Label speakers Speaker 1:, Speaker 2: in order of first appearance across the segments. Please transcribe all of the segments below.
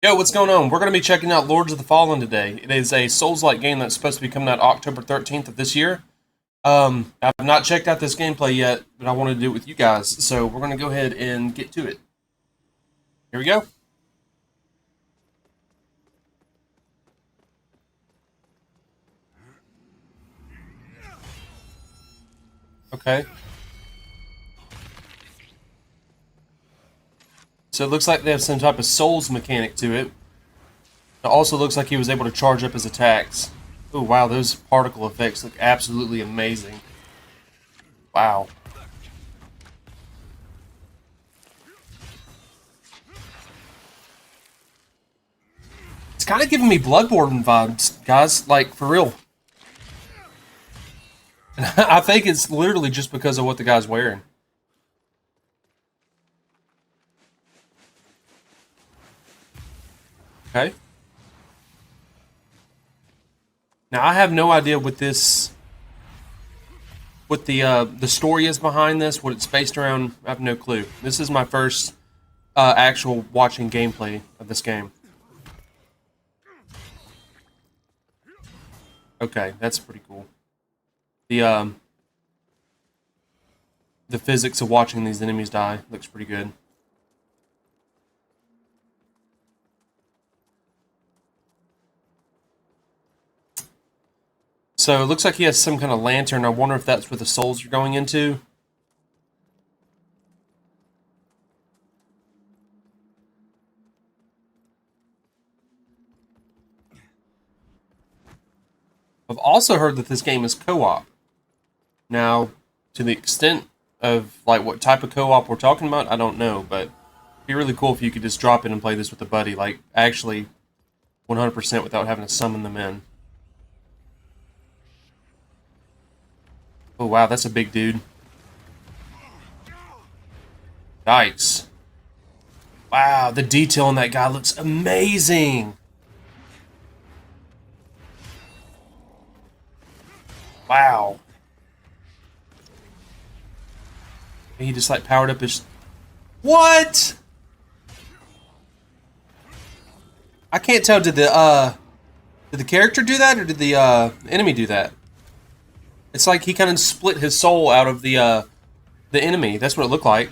Speaker 1: Yo, what's going on? We're going to be checking out Lords of the Fallen today. It is a Souls-like game that's supposed to be coming out October 13th of this year. I've not checked out this gameplay yet, but I want to do it with you guys, so we're going to go ahead and get to it. Here we go. Okay. So it looks like they have some type of Souls mechanic to it. It also looks like he was able to charge up his attacks. Oh, wow, those particle effects look absolutely amazing. Wow. It's kind of giving me Bloodborne vibes, guys. Like, for real. I think it's literally just because of what the guy's wearing. Okay. Now I have no idea what the story is behind this, what it's based around. I have no clue. This is my first actual watching gameplay of this game. Okay, that's pretty cool. The um the physics of watching these enemies die looks pretty good. So it looks like he has some kind of lantern. I wonder if that's where the souls are going into. I've also heard that this game is co-op. Now, to the extent of like what type of co-op we're talking about, I don't know, but it'd be really cool if you could just drop in and play this with a buddy, like actually 100% without having to summon them in. Oh wow, that's a big dude. Nice. Wow, the detail on that guy looks amazing. Wow. He just like powered up his. What? I can't tell. Did the character do that or did the enemy do that? It's like he kind of split his soul out of the enemy. That's what it looked like.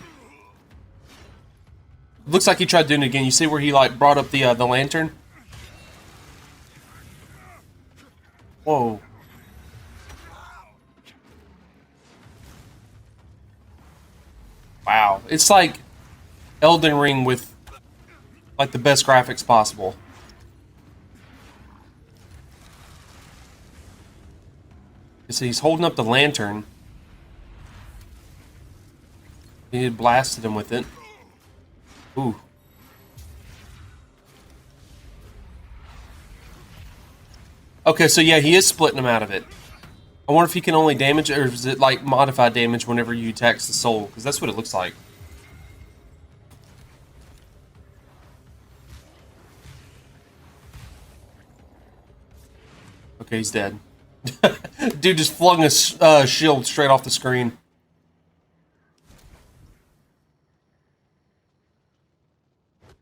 Speaker 1: Looks like he tried doing it again. You see where he like brought up the lantern? Whoa. Wow. It's like Elden Ring with like the best graphics possible. You see, he's holding up the lantern. He had blasted him with it. Ooh. Okay, so yeah, he is splitting him out of it. I wonder if he can only damage, or is it like modified damage whenever you tax the soul? Because that's what it looks like. Okay, he's dead. Dude just flung a shield straight off the screen.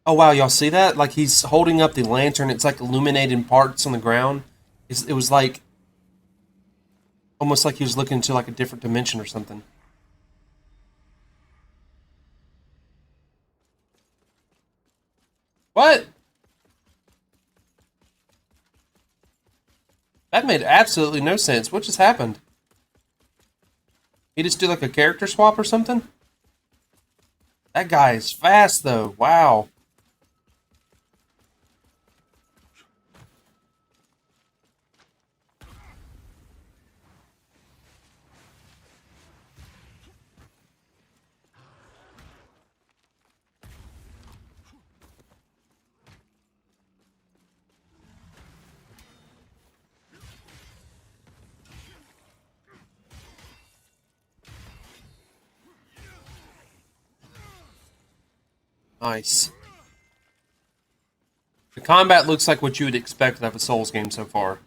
Speaker 1: Oh wow, y'all see that? Like he's holding up the lantern. It's like illuminating parts on the ground. It was like almost like he was looking into like a different dimension or something. What? That made absolutely no sense. What just happened? He just did like a character swap or something? That guy is fast though. Wow. Nice. The combat looks like what you would expect out of a Souls game so far.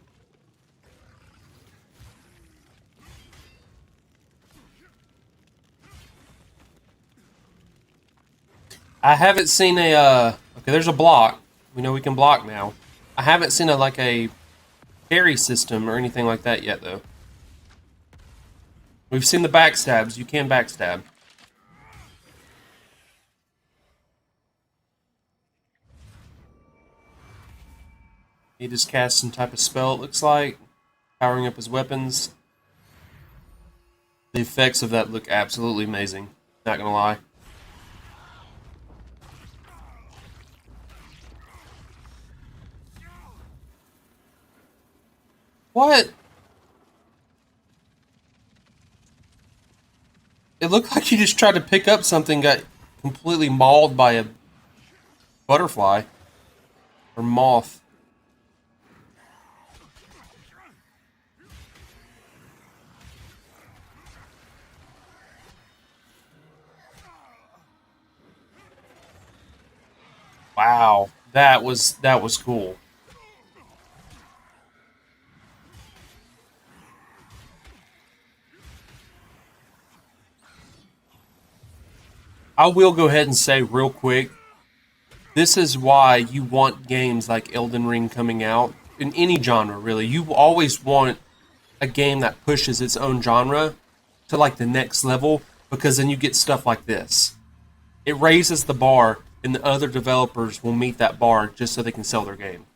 Speaker 1: I haven't seen a, okay, there's a block. We know we can block now. I haven't seen a parry system or anything like that yet, though. We've seen the backstabs. You can backstab. He just cast some type of spell, it looks like. Powering up his weapons. The effects of that look absolutely amazing. Not gonna lie. What? It looked like he just tried to pick up something, got completely mauled by a butterfly. Or moth. Wow. That was cool. I will go ahead and say real quick, this is why you want games like Elden Ring coming out in any genre, really. You always want a game that pushes its own genre to like the next level because then you get stuff like this. It raises the bar and the other developers will meet that bar just so they can sell their game.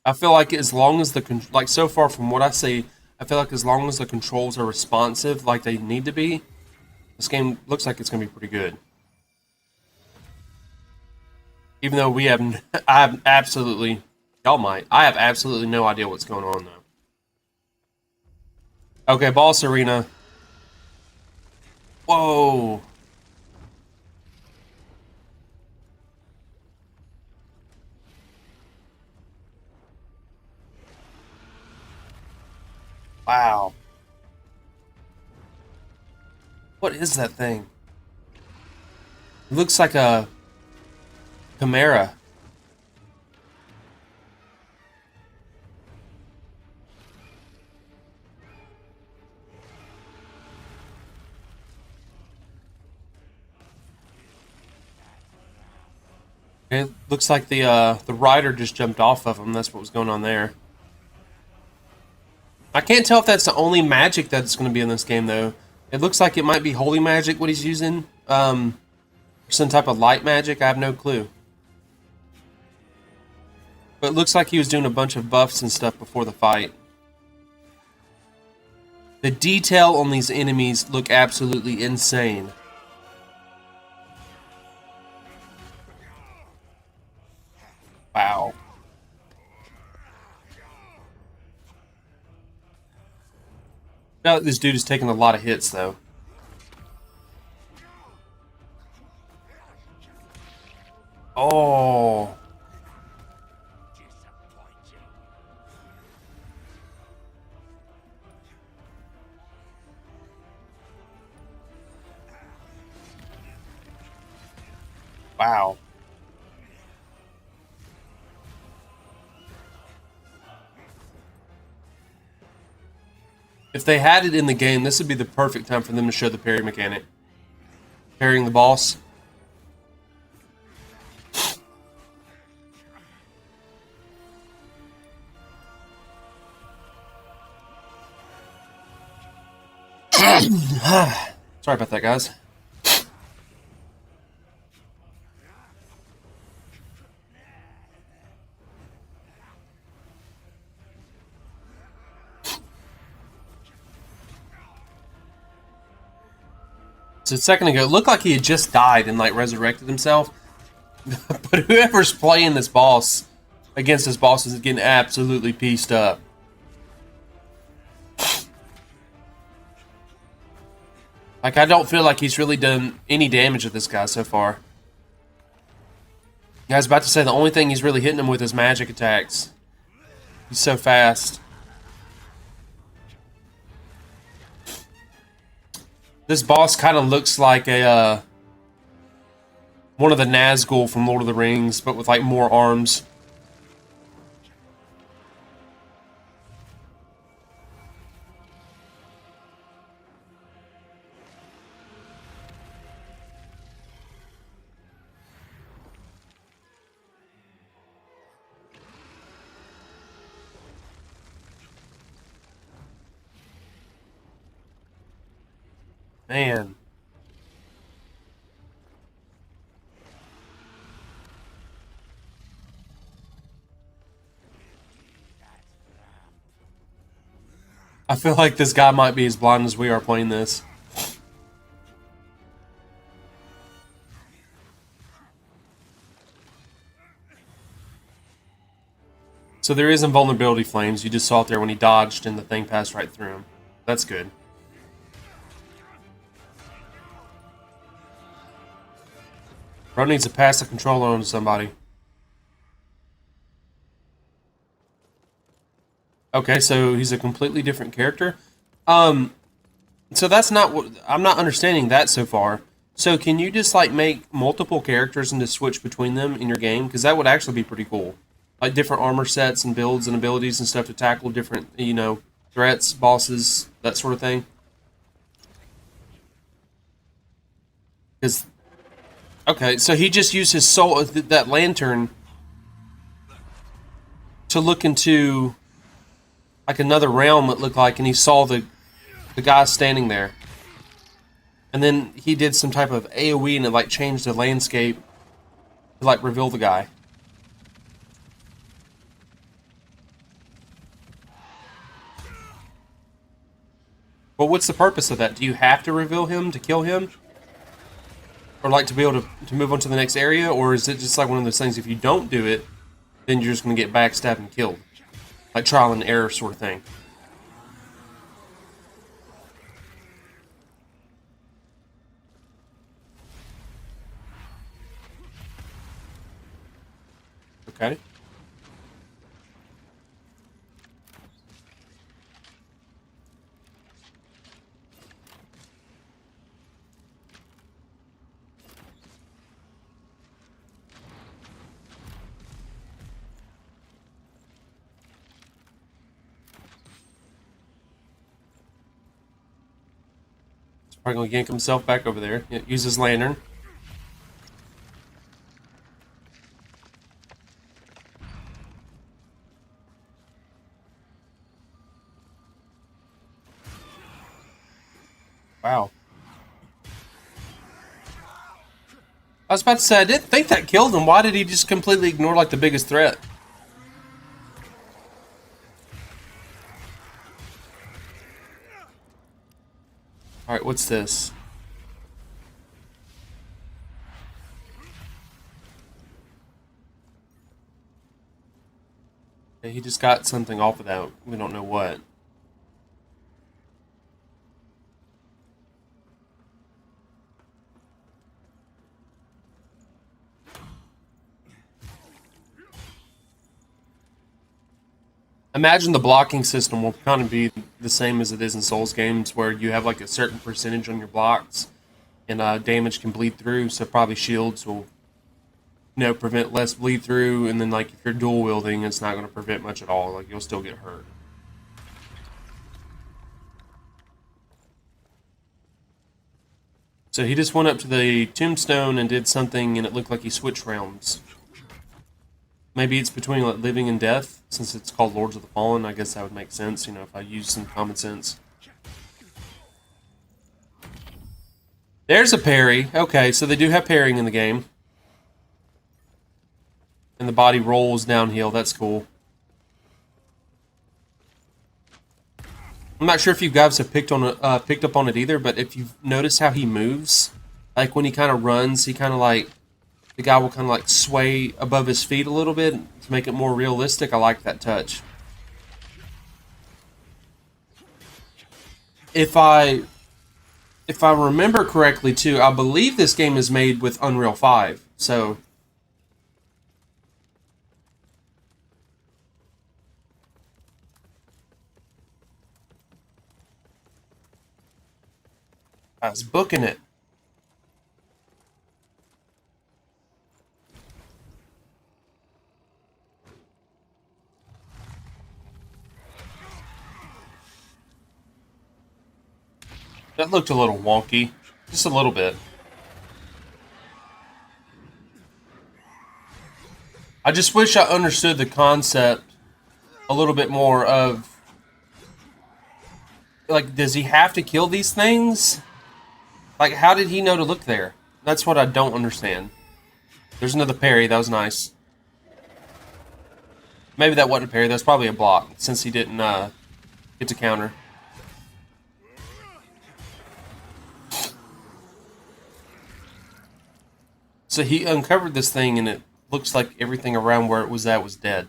Speaker 1: I feel like as long as like so far from what I see, I feel like as long as the controls are responsive like they need to be, this game looks like it's going to be pretty good. Even though we have, I have absolutely, y'all might, I have absolutely no idea what's going on though. Okay, boss arena. Whoa. Wow. What is that thing? It looks like a chimera. It looks like the rider just jumped off of him. That's what was going on there. I can't tell if that's the only magic that's going to be in this game, though. It looks like it might be holy magic, what he's using. Some type of light magic. I have no clue. But it looks like he was doing a bunch of buffs and stuff before the fight. The detail on these enemies look absolutely insane. Wow. Now this dude is taking a lot of hits, though. Oh. Wow. If they had it in the game, this would be the perfect time for them to show the parry mechanic. Parrying the boss. Sorry about that, guys. So a second ago, it looked like he had just died and like resurrected himself. But whoever's playing this boss against this boss is getting absolutely pieced up. Like, I don't feel like he's really done any damage with this guy so far. I was about to say the only thing he's really hitting him with is magic attacks. He's so fast. This boss kind of looks like a one of the Nazgul from Lord of the Rings, but with like more arms. Man. I feel like this guy might be as blind as we are playing this. So there is invulnerability flames. You just saw it there when he dodged and the thing passed right through him. That's good. Bro needs to pass the controller on to somebody. Okay, so he's a completely different character. So that's not what I'm not understanding that so far. So can you just like make multiple characters and just switch between them in your game? Because that would actually be pretty cool. Like different armor sets and builds and abilities and stuff to tackle different, threats, bosses, that sort of thing. Because okay, so he just used his soul, that lantern, to look into like another realm. It looked like, and he saw the guy standing there. And then he did some type of AoE and it like changed the landscape to like reveal the guy. But what's the purpose of that? Do you have to reveal him to kill him? Or like to be able to move on to the next area? Or is it just like one of those things, if you don't do it, then you're just going to get backstabbed and killed? Like trial and error sort of thing. Okay. He's probably going to yank himself back over there. Yeah, use his lantern. Wow. I was about to say, I didn't think that killed him. Why did he just completely ignore like the biggest threat? Alright, what's this? Okay, he just got something off of that. We don't know what. Imagine the blocking system will kind of be the same as it is in Souls games, where you have like a certain percentage on your blocks, and damage can bleed through. So probably shields will, prevent less bleed through, and then like if you're dual wielding, it's not going to prevent much at all. Like you'll still get hurt. So he just went up to the tombstone and did something, and it looked like he switched realms. Maybe it's between like living and death, since it's called Lords of the Fallen. I guess that would make sense, if I use some common sense. There's a parry. Okay, so they do have parrying in the game. And the body rolls downhill. That's cool. I'm not sure if you guys have picked up on it either, but if you've noticed how he moves, like when he kind of runs, he kind of like, the guy will kind of like sway above his feet a little bit to make it more realistic. I like that touch. If I remember correctly too, I believe this game is made with Unreal 5. So I was booking it. That looked a little wonky. Just a little bit. I just wish I understood the concept a little bit more of, like, does he have to kill these things? Like, how did he know to look there? That's what I don't understand. There's another parry. That was nice. Maybe that wasn't a parry. That's probably a block, since he didn't get to counter. So he uncovered this thing, and it looks like everything around where it was at was dead.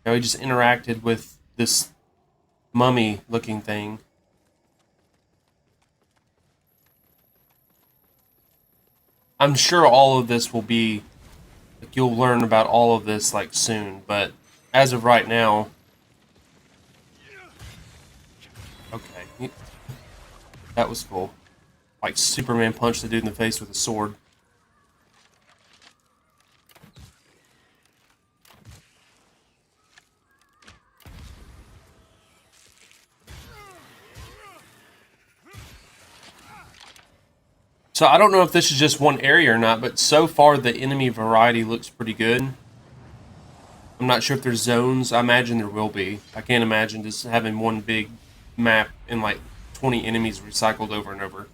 Speaker 1: Now he just interacted with this mummy-looking thing. I'm sure all of this will be, like, you'll learn about all of this, like, soon, but as of right now... Okay. That was cool. Like, Superman punched the dude in the face with a sword. So I don't know if this is just one area or not, but so far the enemy variety looks pretty good. I'm not sure if there's zones. I imagine there will be. I can't imagine just having one big map and like 20 enemies recycled over and over.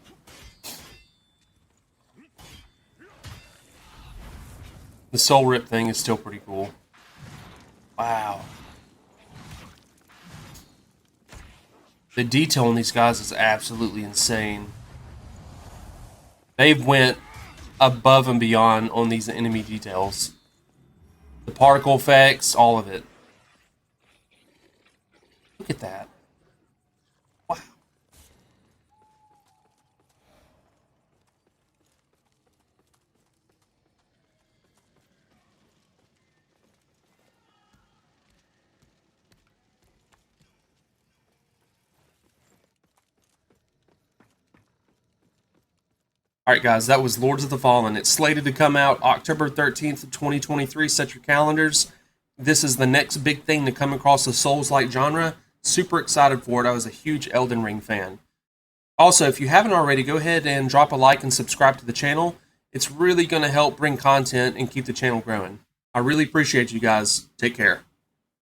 Speaker 1: The soul rip thing is still pretty cool. Wow. The detail on these guys is absolutely insane. They've went above and beyond on these enemy details. The particle effects, all of it. Look at that. Wow. Alright guys, that was Lords of the Fallen. It's slated to come out October 13th, 2023. Set your calendars. This is the next big thing to come across the Souls-like genre. Super excited for it. I was a huge Elden Ring fan. Also, if you haven't already, go ahead and drop a like and subscribe to the channel. It's really going to help bring content and keep the channel growing. I really appreciate you guys. Take care.